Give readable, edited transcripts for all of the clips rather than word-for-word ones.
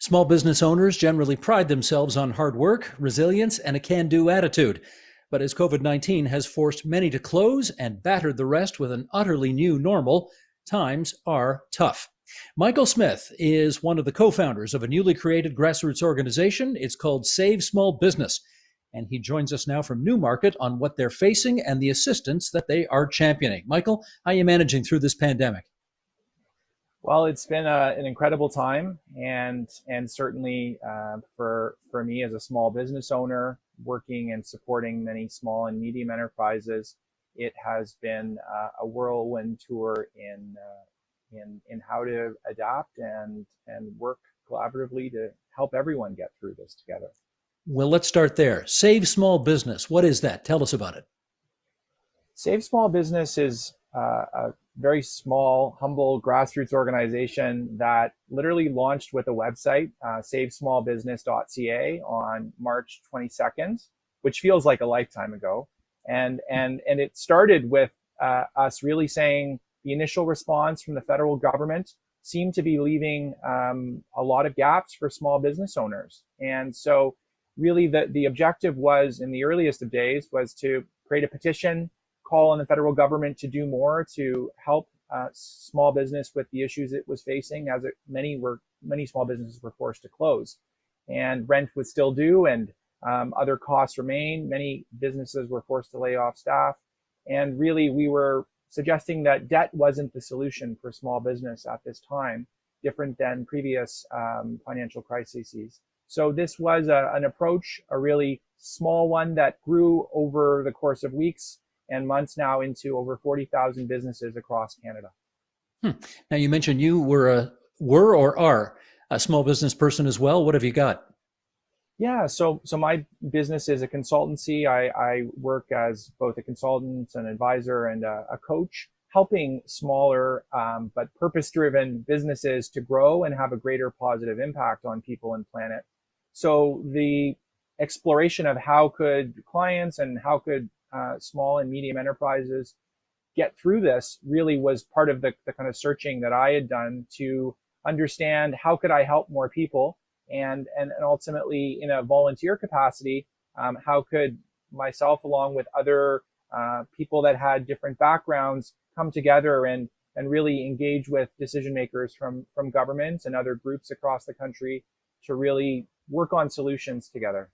Small business owners generally pride themselves on hard work, resilience, and a can do attitude. But as COVID 19 has forced many to close and battered the rest with an utterly new normal, times are tough. Michael Smith is one of the co founders of a newly created grassroots organization. It's called Save Small Business. And he joins us now from Newmarket on what they're facing and the assistance that they are championing. Michael, how are you managing through this pandemic? Well, it's been an incredible time, and certainly for me as a small business owner, working and supporting many small and medium enterprises, it has been a whirlwind tour in how to adapt and work collaboratively to help everyone get through this together. Well, let's start there. Save Small Business. What is that? Tell us about it. Save Small Business is a very small, humble grassroots organization that literally launched with a website, savesmallbusiness.ca, on March 22nd, which feels like a lifetime ago. And it started with us really saying the initial response from the federal government seemed to be leaving a lot of gaps for small business owners. And so really the objective was, in the earliest of days, was to create a petition, call on the federal government to do more to help small business with the issues it was facing, as many small businesses were forced to close, and rent was still due, and other costs remain. Many businesses were forced to lay off staff, and really we were suggesting that debt wasn't the solution for small business at this time, different than previous financial crises. So this was an approach, a really small one that grew over the course of weeks and months now into over 40,000 businesses across Canada. Now, you mentioned you were or are a small business person as well. What have you got? Yeah, so my business is a consultancy. I work as both a consultant, an advisor, and a coach, helping smaller but purpose-driven businesses to grow and have a greater positive impact on people and planet. So the exploration of how could clients and how could small and medium enterprises get through this really was part of the kind of searching that I had done to understand how could I help more people, and ultimately in a volunteer capacity, how could myself, along with other people that had different backgrounds, come together and really engage with decision makers from governments and other groups across the country to really work on solutions together.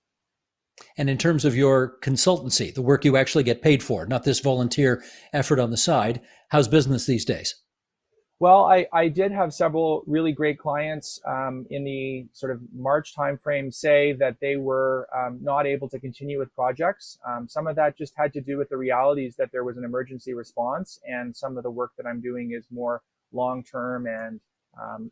And in terms of your consultancy, the work you actually get paid for, not this volunteer effort on the side, how's business these days? Well, I did have several really great clients in the sort of March timeframe say that they were not able to continue with projects. Some of that just had to do with the realities that there was an emergency response, and some of the work that I'm doing is more long-term and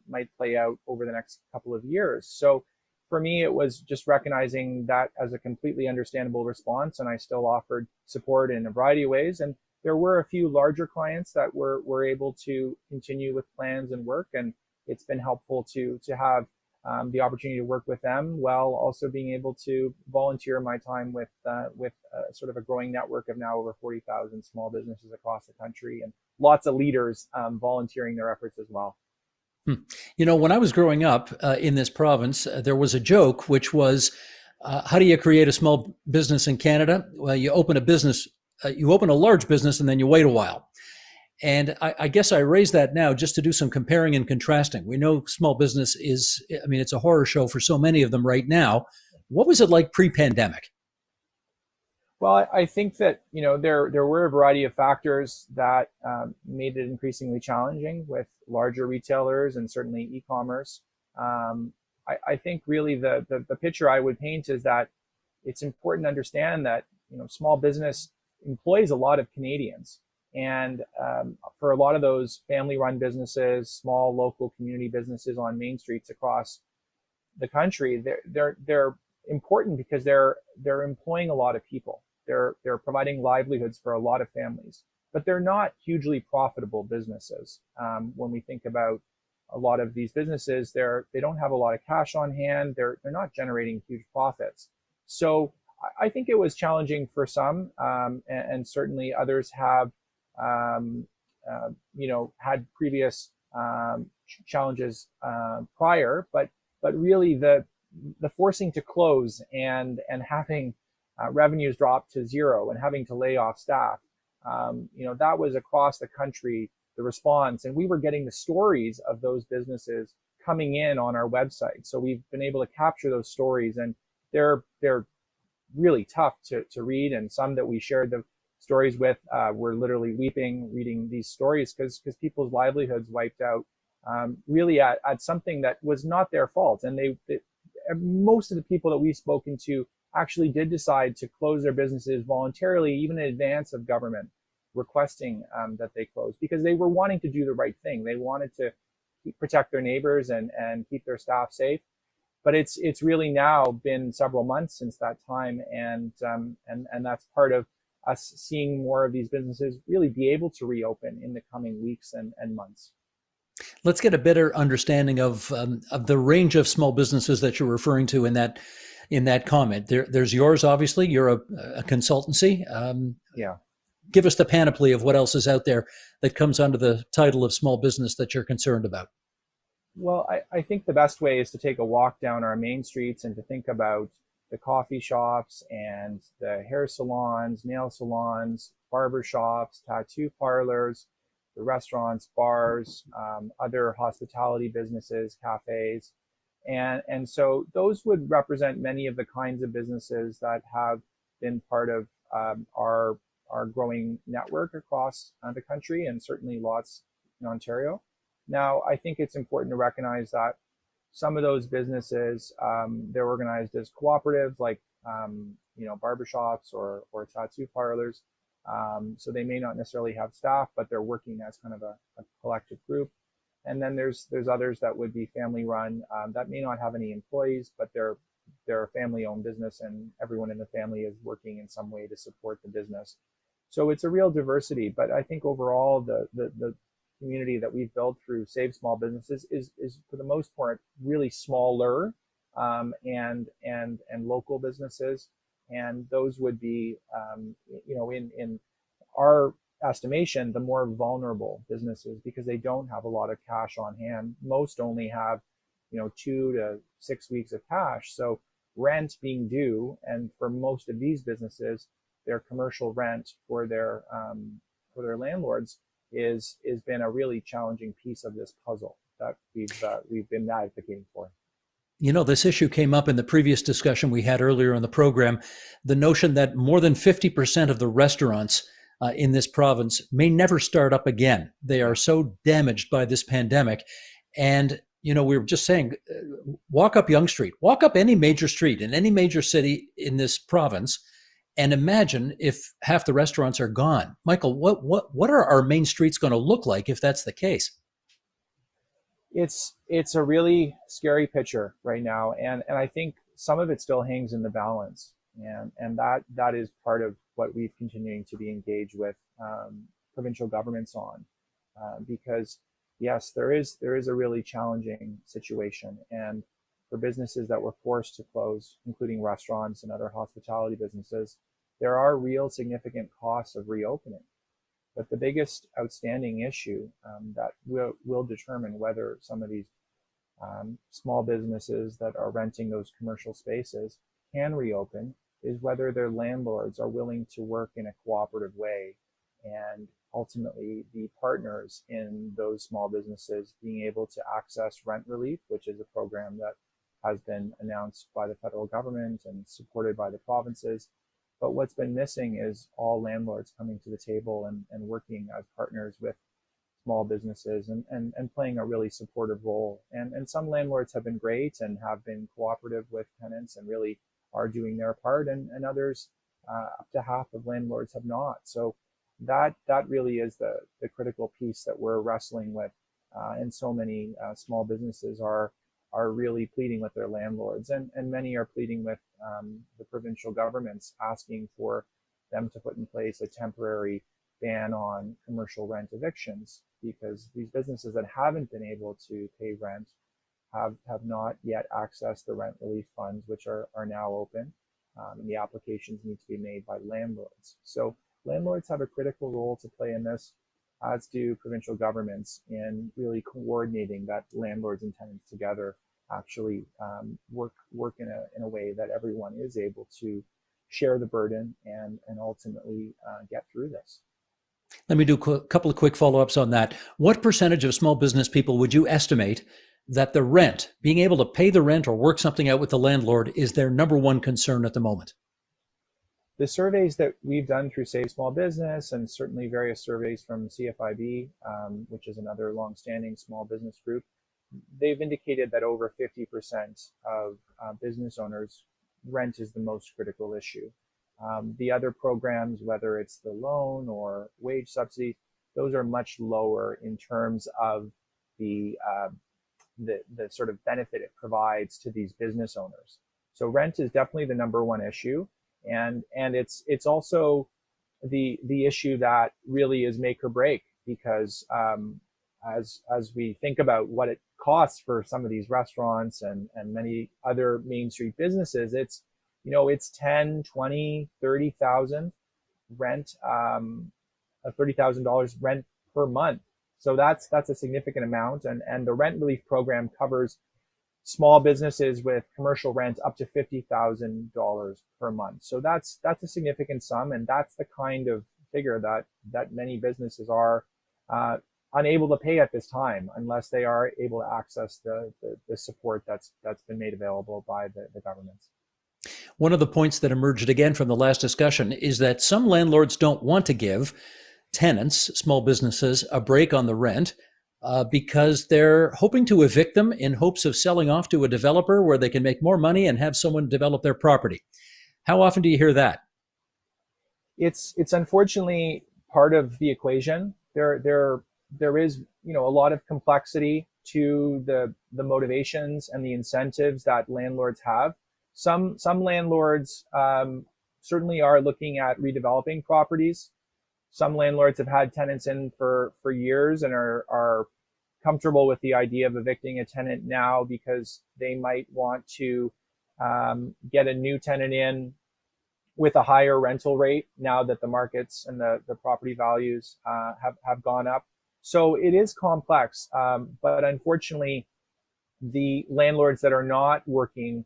might play out over the next couple of years. So for me, it was just recognizing that as a completely understandable response, and I still offered support in a variety of ways. And there were a few larger clients that were able to continue with plans and work, and it's been helpful to have the opportunity to work with them, while also being able to volunteer my time with sort of a growing network of now over 40,000 small businesses across the country, and lots of leaders volunteering their efforts as well. You know, when I was growing up in this province, there was a joke, which was, how do you create a small business in Canada? Well, you open a large business, and then you wait a while. And I guess I raise that now just to do some comparing and contrasting. We know small business is, I mean, it's a horror show for so many of them right now. What was it like pre-pandemic? Well, I think that, there were a variety of factors that made it increasingly challenging with larger retailers and certainly e-commerce. I think really the picture I would paint is that it's important to understand that, small business employs a lot of Canadians. And for a lot of those family-run businesses, small local community businesses on main streets across the country, they're important because they're employing a lot of people. They're providing livelihoods for a lot of families, but they're not hugely profitable businesses. When we think about a lot of these businesses, they don't have a lot of cash on hand. They're not generating huge profits. So I think it was challenging for some, and certainly others have, had previous challenges prior. But but really the forcing to close and having revenues drop to zero and having to lay off staff, that was across the country, the response. And we were getting the stories of those businesses coming in on our website. So we've been able to capture those stories, and they're really tough to read. And some that we shared the stories with were literally weeping reading these stories because people's livelihoods wiped out, really at something that was not their fault. And most of the people that we've spoken to actually did decide to close their businesses voluntarily, even in advance of government requesting that they close, because they were wanting to do the right thing. They wanted to protect their neighbors and keep their staff safe. But it's really now been several months since that time, and that's part of us seeing more of these businesses really be able to reopen in the coming weeks and months. Let's get a better understanding of the range of small businesses that you're referring to in that comment. There's yours, obviously. You're a consultancy. Yeah. Give us the panoply of what else is out there that comes under the title of small business that you're concerned about. Well, I think the best way is to take a walk down our main streets and to think about the coffee shops and the hair salons, nail salons, barber shops, tattoo parlors, the restaurants, bars, other hospitality businesses, cafes. And so those would represent many of the kinds of businesses that have been part of our growing network across the country, and certainly lots in Ontario. Now, I think it's important to recognize that some of those businesses, they're organized as cooperatives, like barbershops or tattoo parlors. So they may not necessarily have staff, but they're working as kind of a collective group. And then there's others that would be family run, that may not have any employees, but they're a family owned business, and everyone in the family is working in some way to support the business. So it's a real diversity. But I think overall the community that we've built through Save Small Businesses is for the most part really smaller and local businesses, and those would be in our estimation the more vulnerable businesses, because they don't have a lot of cash on hand. Most only have 2 to 6 weeks of cash, so rent being due, and for most of these businesses, their commercial rent for their landlords is been a really challenging piece of this puzzle that we've been advocating for. This issue came up in the previous discussion we had earlier in the program, the notion that more than 50% of the restaurants in this province may never start up again. They are so damaged by this pandemic. And, we were just saying, walk up Yonge Street, walk up any major street in any major city in this province, and imagine if half the restaurants are gone. Michael, what are our main streets going to look like if that's the case? It's a really scary picture right now, and I think some of it still hangs in the balance, and that is part of what we've continuing to be engaged with provincial governments on, because yes, there is a really challenging situation, and for businesses that were forced to close, including restaurants and other hospitality businesses, there are real significant costs of reopening. But the biggest outstanding issue that will determine whether some of these small businesses that are renting those commercial spaces can reopen is whether their landlords are willing to work in a cooperative way, and ultimately the partners in those small businesses being able to access rent relief, which is a program that has been announced by the federal government and supported by the provinces. But what's been missing is all landlords coming to the table and working as partners with small businesses and playing a really supportive role. And some landlords have been great and have been cooperative with tenants and really are doing their part, and others, up to half of landlords, have not. So that really is the critical piece that we're wrestling with. And so many small businesses are really pleading with their landlords, and many are pleading with the provincial governments, asking for them to put in place a temporary ban on commercial rent evictions, because these businesses that haven't been able to pay rent have not yet accessed the rent relief funds, which are now open, and the applications need to be made by landlords. So landlords have a critical role to play in this, as do provincial governments, in really coordinating that landlords and tenants together actually work in a way that everyone is able to share the burden and ultimately get through this. Let me do a couple of quick follow-ups on that. What percentage of small business people would you estimate that the rent, being able to pay the rent or work something out with the landlord, is their number one concern at the moment? The surveys that we've done through Save Small Business, and certainly various surveys from CFIB, which is another longstanding small business group, they've indicated that over 50% of business owners, rent is the most critical issue. The other programs, whether it's the loan or wage subsidy, those are much lower in terms of the sort of benefit it provides to these business owners. So rent is definitely the number one issue, and it's also the issue that really is make or break, because as we think about what it costs for some of these restaurants and many other Main Street businesses, it's $10,000, $20,000, $30,000 rent, $30,000 rent per month. So that's a significant amount, and the rent relief program covers small businesses with commercial rent up to $50,000 per month. So that's a significant sum, and that's the kind of figure that many businesses are unable to pay at this time unless they are able to access the support that's been made available by the governments. One of the points that emerged again from the last discussion is that some landlords don't want to give tenants, small businesses, a break on the rent because they're hoping to evict them in hopes of selling off to a developer where they can make more money and have someone develop their property. How often do you hear that? It's unfortunately part of the equation. There is a lot of complexity to the motivations and the incentives that landlords have. Some landlords certainly are looking at redeveloping properties. Some landlords have had tenants in for years and are comfortable with the idea of evicting a tenant now because they might want to get a new tenant in with a higher rental rate now that the markets and the property values have gone up. So it is complex, but unfortunately, the landlords that are not working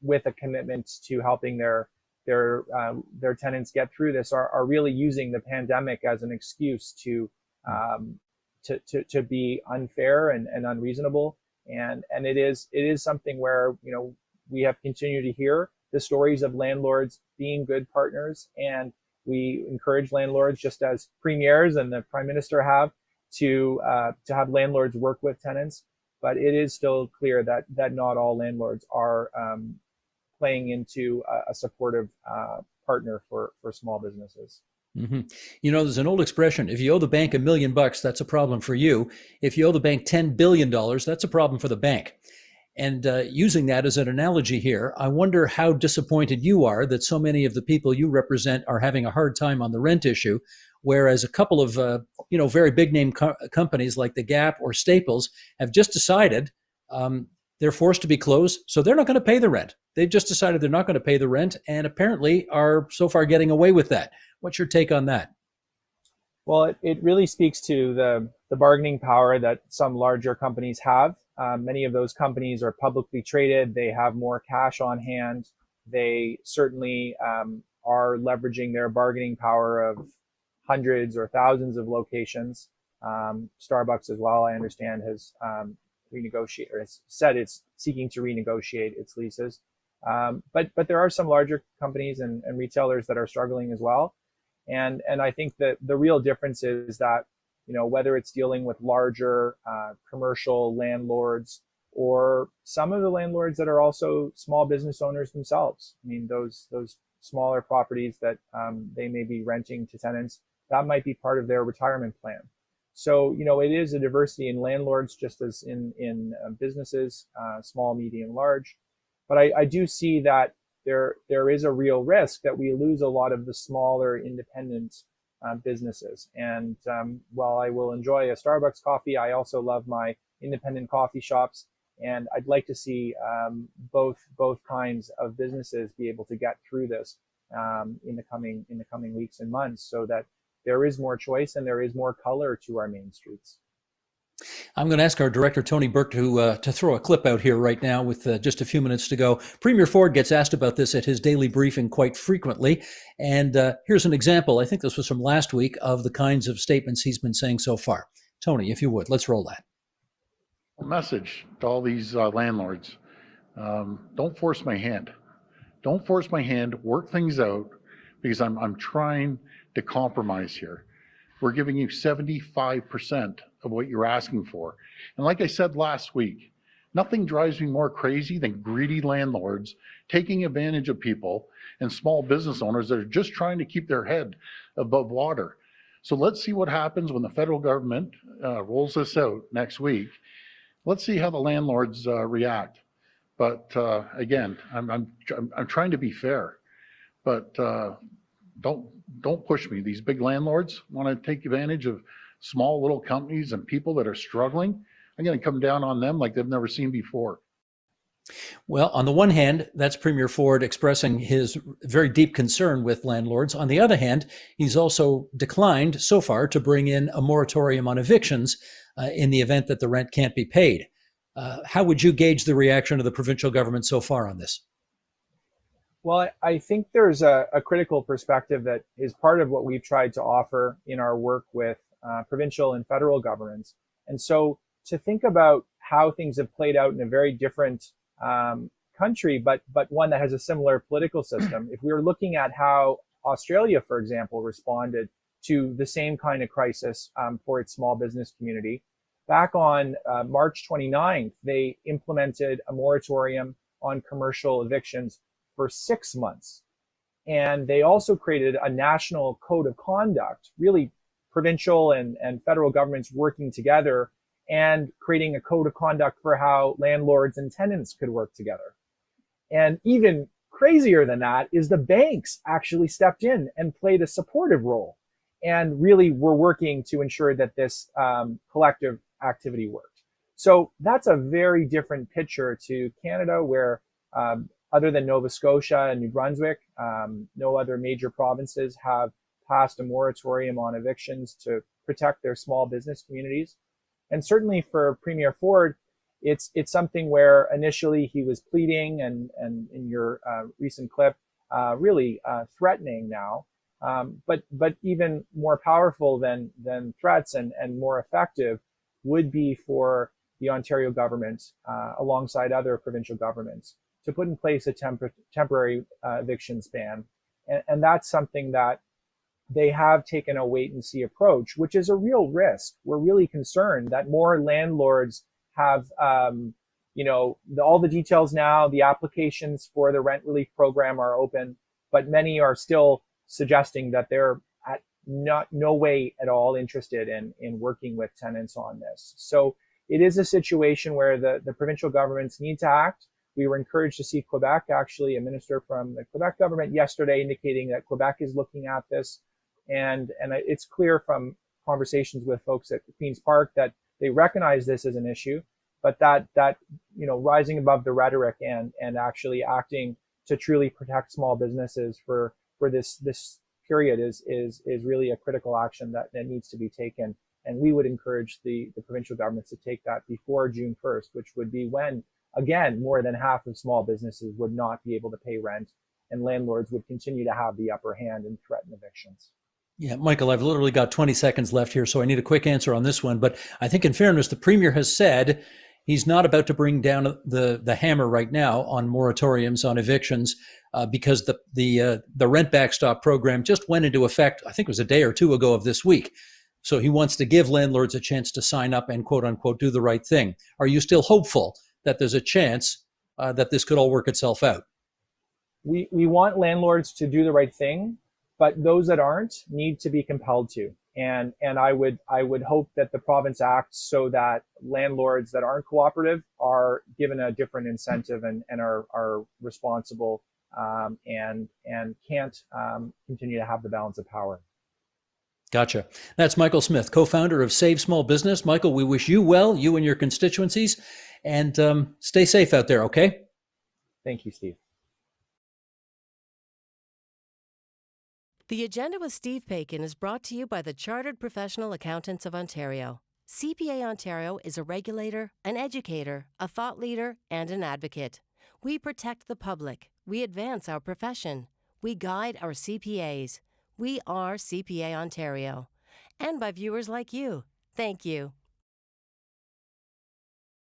with a commitment to helping their tenants get through this are really using the pandemic as an excuse to be unfair and unreasonable. And it is something where we have continued to hear the stories of landlords being good partners, and we encourage landlords, just as premiers and the Prime Minister have, to have landlords work with tenants. But it is still clear that not all landlords are playing into a supportive partner for small businesses. Mm-hmm. There's an old expression: if you owe the bank $1 million, that's a problem for you. If you owe the bank $10 billion, that's a problem for the bank. And using that as an analogy here, I wonder how disappointed you are that so many of the people you represent are having a hard time on the rent issue, whereas a couple of very big name companies like the Gap or Staples have just decided they're forced to be closed, so they're not going to pay the rent. They've just decided they're not going to pay the rent, and apparently are so far getting away with that. What's your take on that? Well, it really speaks to the bargaining power that some larger companies have. Many of those companies are publicly traded. They have more cash on hand. They certainly are leveraging their bargaining power of hundreds or thousands of locations. Starbucks as well, I understand, has renegotiated, or has said it's seeking to renegotiate its leases. But there are some larger companies and retailers that are struggling as well. And I think that the real difference is that, whether it's dealing with larger commercial landlords or some of the landlords that are also small business owners themselves. I mean, those smaller properties that they may be renting to tenants, that might be part of their retirement plan. So, it is a diversity in landlords, just as in businesses, small, medium, large. But I do see that there is a real risk that we lose a lot of the smaller independent businesses. And while I will enjoy a Starbucks coffee, I also love my independent coffee shops. And I'd like to see both kinds of businesses be able to get through this in the coming weeks and months, so that there is more choice and there is more color to our main streets. I'm going to ask our director, Tony Burke, to throw a clip out here right now with just a few minutes to go. Premier Ford gets asked about this at his daily briefing quite frequently. And here's an example. I think this was from last week of the kinds of statements he's been saying so far. Tony, if you would, let's roll that. Message to all these landlords. Don't force my hand. Don't force my hand. Work things out because I'm trying to compromise here. We're giving you 75% of what you're asking for. And like I said last week, nothing drives me more crazy than greedy landlords taking advantage of people and small business owners that are just trying to keep their head above water. So let's see what happens when the federal government rolls this out next week. Let's see how the landlords react. But again, I'm trying to be fair, but don't push me. These big landlords want to take advantage of small little companies and people that are struggling. I'm going to come down on them like they've never seen before. Well, on the one hand, that's Premier Ford expressing his very deep concern with landlords. On the other hand, he's also declined so far to bring in a moratorium on evictions in the event that the rent can't be paid. How would you gauge the reaction of the provincial government so far on this? Well, I think there's a critical perspective that is part of what we've tried to offer in our work with provincial and federal governments. And so to think about how things have played out in a very different country, but one that has a similar political system, if we were looking at how Australia, for example, responded to the same kind of crisis for its small business community, back on March 29th, they implemented a moratorium on commercial evictions for 6 months. And they also created a national code of conduct, really provincial and federal governments working together and creating a code of conduct for how landlords and tenants could work together. And even crazier than that is the banks actually stepped in and played a supportive role and really were working to ensure that this collective activity worked. So that's a very different picture to Canada, where other than Nova Scotia and New Brunswick, no other major provinces have passed a moratorium on evictions to protect their small business communities. And certainly for Premier Ford, it's something where initially he was pleading and in your recent clip, really threatening now. But even more powerful than threats and more effective would be for the Ontario government, alongside other provincial governments, to put in place a temporary evictions ban. And that's something that they have taken a wait and see approach, which is a real risk. We're really concerned that more landlords have, all the details now, the applications for the rent relief program are open, but many are still suggesting that they're at no way at all interested in working with tenants on this. So it is a situation where the provincial governments need to act. We were encouraged to see Quebec, actually, a minister from the Quebec government yesterday indicating that Quebec is looking at this. And it's clear from conversations with folks at Queen's Park that they recognize this as an issue, but that rising above the rhetoric and actually acting to truly protect small businesses for this period is really a critical action that needs to be taken. And we would encourage the provincial governments to take that before June 1st, which would be when, again, more than half of small businesses would not be able to pay rent, and landlords would continue to have the upper hand and threaten evictions. Yeah, Michael, I've literally got 20 seconds left here, so I need a quick answer on this one. But I think in fairness, the Premier has said he's not about to bring down the hammer right now on moratoriums on evictions because the rent backstop program just went into effect, I think it was a day or two ago of this week. So he wants to give landlords a chance to sign up and quote unquote do the right thing. Are you still hopeful that there's a chance that this could all work itself out? We want landlords to do the right thing, but those that aren't need to be compelled to. And I would hope that the province acts so that landlords that aren't cooperative are given a different incentive and are responsible and can't continue to have the balance of power. Gotcha. That's Michael Smith, co-founder of Save Small Business. Michael, we wish you well, you and your constituencies, and stay safe out there, okay? Thank you, Steve. The Agenda with Steve Paikin is brought to you by the Chartered Professional Accountants of Ontario. CPA Ontario is a regulator, an educator, a thought leader, and an advocate. We protect the public. We advance our profession. We guide our CPAs. We are CPA Ontario. And by viewers like you. Thank you.